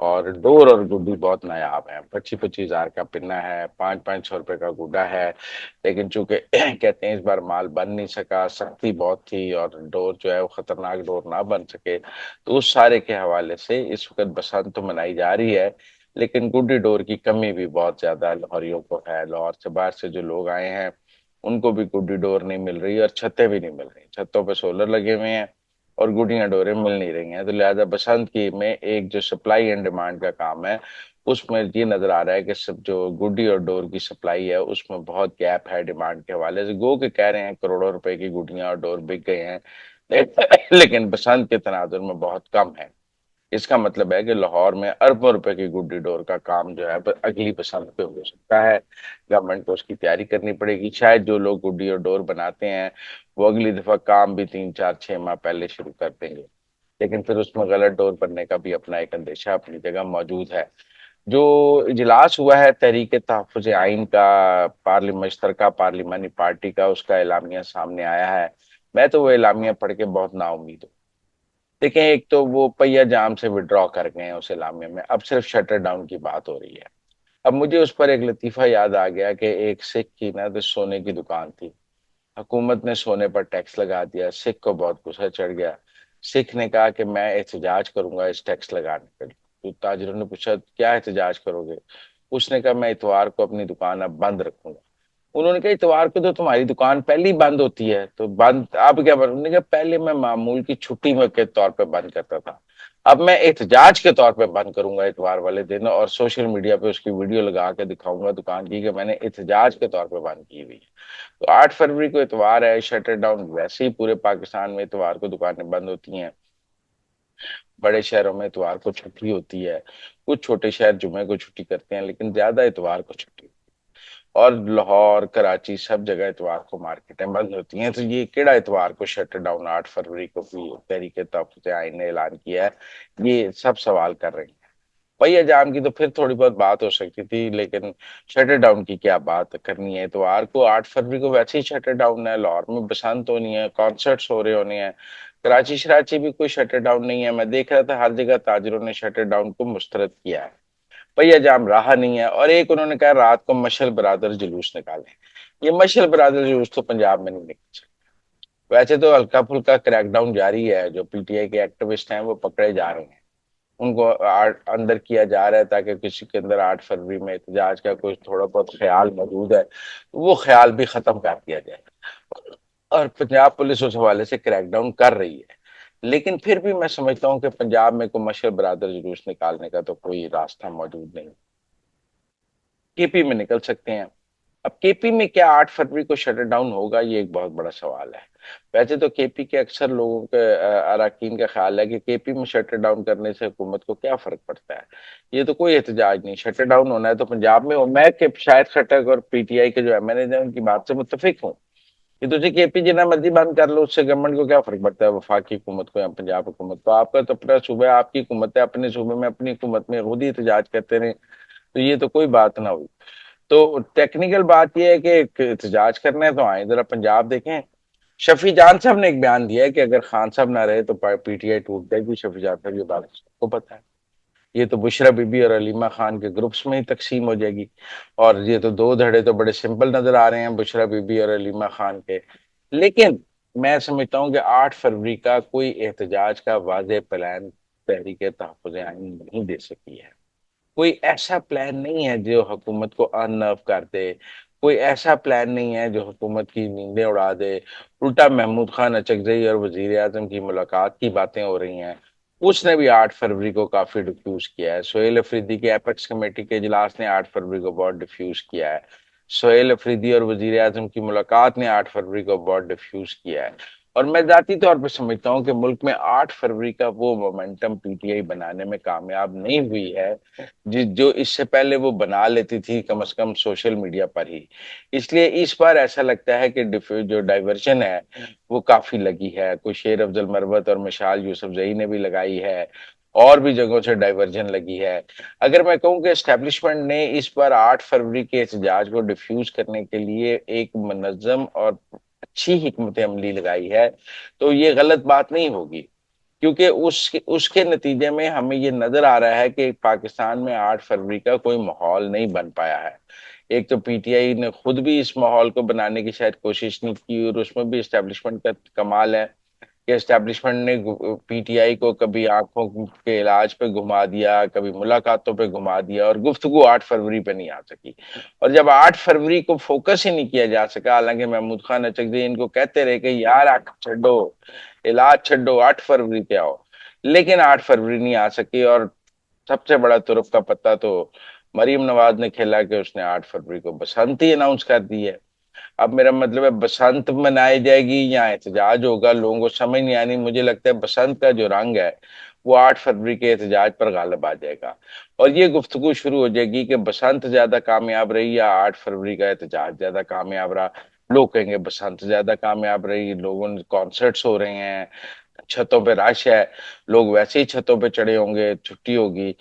اور ڈور اور گڈی بہت نایاب ہے، 25,000 کا پنا ہے، 500 500 روپے کا گڈا ہے، لیکن چونکہ کہتے ہیں اس بار مال بن نہیں سکا، سختی بہت تھی اور ڈور جو ہے وہ خطرناک ڈور نہ بن سکے، تو اس سارے کے حوالے سے اس وقت بسنت تو منائی جا رہی ہے، لیکن گڈی ڈور کی کمی بھی بہت زیادہ لاہوریوں کو ہے۔ لاہور سے باہر سے جو لوگ آئے ہیں ان کو بھی گڈی ڈور نہیں مل رہی اور چھتیں بھی نہیں مل رہی، چھتوں پہ سولر لگے ہوئے ہیں اور گڈیاں ڈوریں مل نہیں رہی ہیں، تو لہذا بسنت کی میں ایک جو سپلائی اینڈ ڈیمانڈ کا کام ہے اس میں یہ نظر آ رہا ہے کہ سب جو گڈی اور ڈور کی سپلائی ہے اس میں بہت گیپ ہے ڈیمانڈ کے حوالے سے، گو کہ کہہ رہے ہیں کروڑوں روپے کی گڈیاں اور ڈور بک گئے ہیں، لیکن بسنت کے تناظر میں بہت کم ہے۔ اس کا مطلب ہے کہ لاہور میں اربوں روپے کی گڈی ڈور کا کام جو ہے اگلی بسنت پہ ہو سکتا ہے، گورنمنٹ کو اس کی تیاری کرنی پڑے گی، شاید جو لوگ گڈی اور ڈور بناتے ہیں وہ اگلی دفعہ کام بھی 3 4 6 ماہ پہلے شروع کر دیں گے، لیکن پھر اس میں غلط ڈور بننے کا بھی اپنا ایک اندیشہ اپنی جگہ موجود ہے۔ جو اجلاس ہوا ہے تحریک تحفظ آئین کا، مشترکہ پارلیمانی پارٹی کا، اس کا اعلامیہ سامنے آیا ہے، میں تو وہ اعلامیہ پڑھ کے بہت نا امید ہوں۔ دیکھیں ایک تو وہ پہیا جام سے وڈرا کر گئے ہیں اس اعلامیہ میں، اب صرف شٹر ڈاؤن کی بات ہو رہی ہے۔ اب مجھے اس پر ایک لطیفہ یاد آ گیا کہ ایک سکھ کی نا تو سونے کی دکان تھی، حکومت نے سونے پر ٹیکس لگا دیا، سکھ کو بہت غصہ چڑھ گیا، سکھ نے کہا کہ میں احتجاج کروں گا اس ٹیکس لگانے پر۔ تو تاجروں نے پوچھا کیا احتجاج کرو گے؟ اس نے کہا میں اتوار کو اپنی دکان اب بند رکھوں گا۔ انہوں نے کہا اتوار کو تو تمہاری دکان پہلے ہی بند ہوتی ہے، تو بند اب کیا بند؟ انہوں نے کہا پہلے میں معمول کی چھٹی میں کے طور پہ بند کرتا تھا، اب میں احتجاج کے طور پہ بند کروں گا اتوار والے دن، اور سوشل میڈیا پہ اس کی ویڈیو لگا کے دکھاؤں گا دکان کی کہ میں نے احتجاج کے طور پہ بند کی ہوئی ہے۔ تو 8 فروری کو اتوار ہے، شٹر ڈاؤن، ویسے ہی پورے پاکستان میں اتوار کو دکانیں بند ہوتی ہیں، بڑے شہروں میں اتوار کو چھٹی ہوتی ہے، کچھ چھوٹے شہر جمعے کو چھٹی کرتے ہیں لیکن زیادہ اتوار کو چھٹی، اور لاہور کراچی سب جگہ اتوار کو مارکیٹیں بند ہوتی ہیں، تو یہ کیڑا اتوار کو شٹر ڈاؤن 8 فروری کو بھی تحریک تحفظ آئین نے اعلان کیا ہے، یہ سب سوال کر رہے ہیں۔ پہیا جام کی تو پھر تھوڑی بہت بات ہو سکتی تھی، لیکن شٹر ڈاؤن کی کیا بات کرنی ہے؟ اتوار کو 8 فروری کو ویسے ہی شٹر ڈاؤن ہے، لاہور میں بسنت ہونی ہے، کانسرٹس ہو رہے ہونے ہیں، کراچی شراچی بھی کوئی شٹر ڈاؤن نہیں ہے، میں دیکھ رہا تھا ہر جگہ تاجروں نے شٹر ڈاؤن کو مسترد کیا ہے، پہیا جام رہا نہیں ہے۔ اور ایک انہوں نے کہا رات کو مشل برادر جلوس نکالیں، یہ مشل برادر جلوس تو پنجاب میں نہیں نکل سکتا، ویسے تو ہلکا پھلکا کریک ڈاؤن جاری ہے، جو پی ٹی آئی کے ایکٹیوسٹ ہیں وہ پکڑے جا رہے ہیں، ان کو اندر کیا جا رہا ہے تاکہ کسی کے اندر 8 فروری میں احتجاج کا کوئی تھوڑا بہت خیال موجود ہے وہ خیال بھی ختم کر دیا جائے، اور پنجاب پولیس اس حوالے سے کریک ڈاؤن کر رہی ہے، لیکن پھر بھی میں سمجھتا ہوں کہ پنجاب میں کوئی مشہور برادر جلوس نکالنے کا تو کوئی راستہ موجود نہیں، کے پی میں نکل سکتے ہیں۔ اب کے پی میں کیا 8 فروری کو شٹر ڈاؤن ہوگا، یہ ایک بہت بڑا سوال ہے۔ ویسے تو کے پی کے اکثر لوگوں کے اراکین کا خیال ہے کہ کے پی میں شٹر ڈاؤن کرنے سے حکومت کو کیا فرق پڑتا ہے، یہ تو کوئی احتجاج نہیں، شٹر ڈاؤن ہونا ہے تو پنجاب میں ہو۔ میں کہ شاید خٹک اور پی ٹی آئی کے جو ایم این اے ہیں ان کی بات سے متفق ہوں کہ تجھے کے پی جتنا مرضی بند کر لو، اس سے گورنمنٹ کو کیا فرق پڑتا ہے، وفاقی حکومت کو یا پنجاب حکومت کو؟ آپ کا تو اپنا صوبہ ہے، آپ کی حکومت ہے، اپنے صوبے میں اپنی حکومت میں خود ہی احتجاج کرتے رہے، تو یہ تو کوئی بات نہ ہوئی۔ تو ٹیکنیکل بات یہ ہے کہ احتجاج کرنا ہے تو آئیں ذرا پنجاب دیکھیں۔ شفیع جان صاحب نے ایک بیان دیا ہے کہ اگر خان صاحب نہ رہے تو پی ٹی آئی ٹوٹ جائے گی، شفیع جان صاحب یہ بات کو پتا ہے، یہ تو بشرا بی بی اور علیمہ خان کے گروپس میں ہی تقسیم ہو جائے گی، اور یہ تو دو دھڑے تو بڑے سمپل نظر آ رہے ہیں بشرا بی بی اور علیمہ خان کے، لیکن میں سمجھتا ہوں کہ 8 فروری کا کوئی احتجاج کا واضح پلان تحریک تحفظ آئین نہیں دے سکی ہے، کوئی ایسا پلان نہیں ہے جو حکومت کو ان کر دے، کوئی ایسا پلان نہیں ہے جو حکومت کی نیندیں اڑا دے، الٹا محمود خان اچکزئی اور وزیر اعظم کی ملاقات کی باتیں ہو رہی ہیں، اس نے بھی 8 فروری کو کافی ڈیفیوز کیا ہے، سہیل افریدی کے ایپیکس کمیٹی کے اجلاس نے 8 فروری کو بہت ڈیفیوز کیا ہے، سہیل افریدی اور وزیر اعظم کی ملاقات نے 8 فروری کو بہت ڈیفیوز کیا ہے، اور میں ذاتی طور پہ سمجھتا ہوں کہ ملک میں 8 فروری کا وہ مومنٹم پی ٹی آئی بنانے میں کامیاب نہیں ہوئی ہے جو اس سے پہلے وہ بنا لیتی تھی کم از کم سوشل میڈیا پر ہی، اس لیے اس بار ایسا لگتا ہے کہ جو ڈائیورژن ہے وہ کافی لگی ہے، کوئی شیر افضل مروت اور مشال یوسف زئی نے بھی لگائی ہے، اور بھی جگہوں سے ڈائیورژن لگی ہے۔ اگر میں کہوں کہ اسٹیبلشمنٹ نے اس بار 8 فروری کے احتجاج کو ڈیفیوز کرنے کے لیے ایک منظم اور اچھی حکمت عملی لگائی ہے تو یہ غلط بات نہیں ہوگی، کیونکہ اس کے نتیجے میں ہمیں یہ نظر آ رہا ہے کہ پاکستان میں 8 فروری کا کوئی ماحول نہیں بن پایا ہے۔ ایک تو پی ٹی آئی نے خود بھی اس ماحول کو بنانے کی شاید کوشش نہیں کی، اور اس میں بھی اسٹیبلشمنٹ کا کمال ہے کہ اسٹیبلشمنٹ نے پی ٹی آئی کو کبھی آنکھوں کے علاج پہ گھما دیا، کبھی ملاقاتوں پہ گھما دیا، اور گفتگو 8 فروری پہ نہیں آ سکی۔ اور جب 8 فروری کو فوکس ہی نہیں کیا جا سکا، حالانکہ محمود خان اچکزئی ان کو کہتے رہے کہ یار چھڈو، علاج چھڈو، 8 فروری پہ آؤ، لیکن 8 فروری نہیں آ سکی۔ اور سب سے بڑا ترک کا پتہ تو مریم نواز نے کھیلا کہ اس نے 8 فروری کو بسنت ہی اناؤنس کر دی ہے۔ اب میرا مطلب ہے بسنت منائی جائے گی یا احتجاج ہوگا، لوگوں کو سمجھ نہیں آنی۔ مجھے لگتا ہے بسنت کا جو رنگ ہے وہ 8 فروری کے احتجاج پر غالب آ جائے گا، اور یہ گفتگو شروع ہو جائے گی کہ بسنت زیادہ کامیاب رہی یا 8 فروری کا احتجاج زیادہ کامیاب رہا۔ لوگ کہیں گے بسنت زیادہ کامیاب رہی، لوگوں کانسرٹس ہو رہے ہیں، چھتوں پہ رش ہے، لوگ ویسے ہی چھتوں پہ چڑھے ہوں گے، چھٹی ہوگی،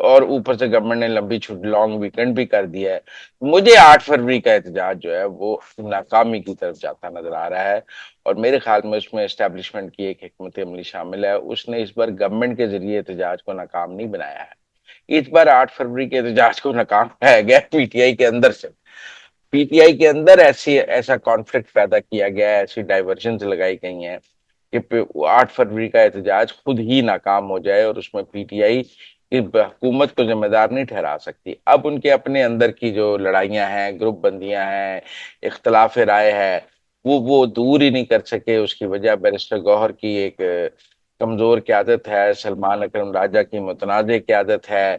اور اوپر سے گورنمنٹ نے لمبی چھٹی لانگ ویکنڈ بھی کر دیا ہے۔ مجھے 8 فروری کا احتجاج جو ہے وہ ناکامی کی طرف جاتا نظر آ رہا ہے، اور میرے خیال میں اس میں اسٹیبلشمنٹ کی ایک حکمت عملی شامل ہے۔ اس نے اس بار گورنمنٹ کے ذریعے احتجاج کو ناکام نہیں بنایا ہے، اس بار 8 فروری کے احتجاج کو ناکام بنایا گیا پی ٹی آئی کے اندر سے۔ پی ٹی آئی کے اندر ایسا کانفلکٹ پیدا کیا گیا ہے، ایسی ڈائیورژنز لگائی گئی ہیں کہ 8 فروری کا احتجاج خود ہی ناکام ہو جائے، اور اس میں پی ٹی آئی کی حکومت کو ذمہ دار نہیں ٹھہرا سکتی۔ اب ان کے اپنے اندر کی جو لڑائیاں ہیں، گروپ بندیاں ہیں، اختلاف رائے ہے، وہ دور ہی نہیں کر سکے۔ اس کی وجہ بیرسٹر گوہر کی ایک کمزور قیادت ہے، سلمان اکرم راجہ کی متنازع قیادت ہے،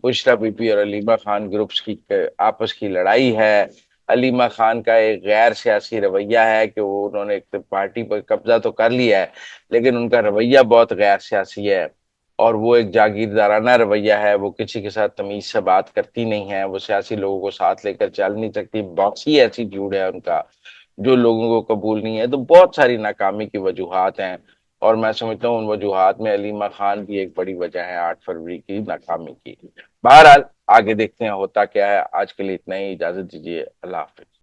بشرا بی پی اور علیمہ خان گروپس کی آپس کی لڑائی ہے، علیمہ خان کا ایک غیر سیاسی رویہ ہے کہ انہوں نے ایک پارٹی پر قبضہ تو کر لیا ہے، لیکن ان کا رویہ بہت غیر سیاسی ہے، اور وہ ایک جاگیردارانہ رویہ ہے، وہ کسی کے ساتھ تمیز سے بات کرتی نہیں ہے، وہ سیاسی لوگوں کو ساتھ لے کر چل نہیں سکتی، باکسی ایٹیٹیوڈ ہے ان کا جو لوگوں کو قبول نہیں ہے۔ تو بہت ساری ناکامی کی وجوہات ہیں، اور میں سمجھتا ہوں ان وجوہات میں علیمہ خان بھی ایک بڑی وجہ ہے 8 فروری کی ناکامی کی۔ بہرحال آگے دیکھتے ہیں ہوتا کیا ہے۔ آج کے لیے اتنا ہی، اجازت دیجیے، اللہ حافظ۔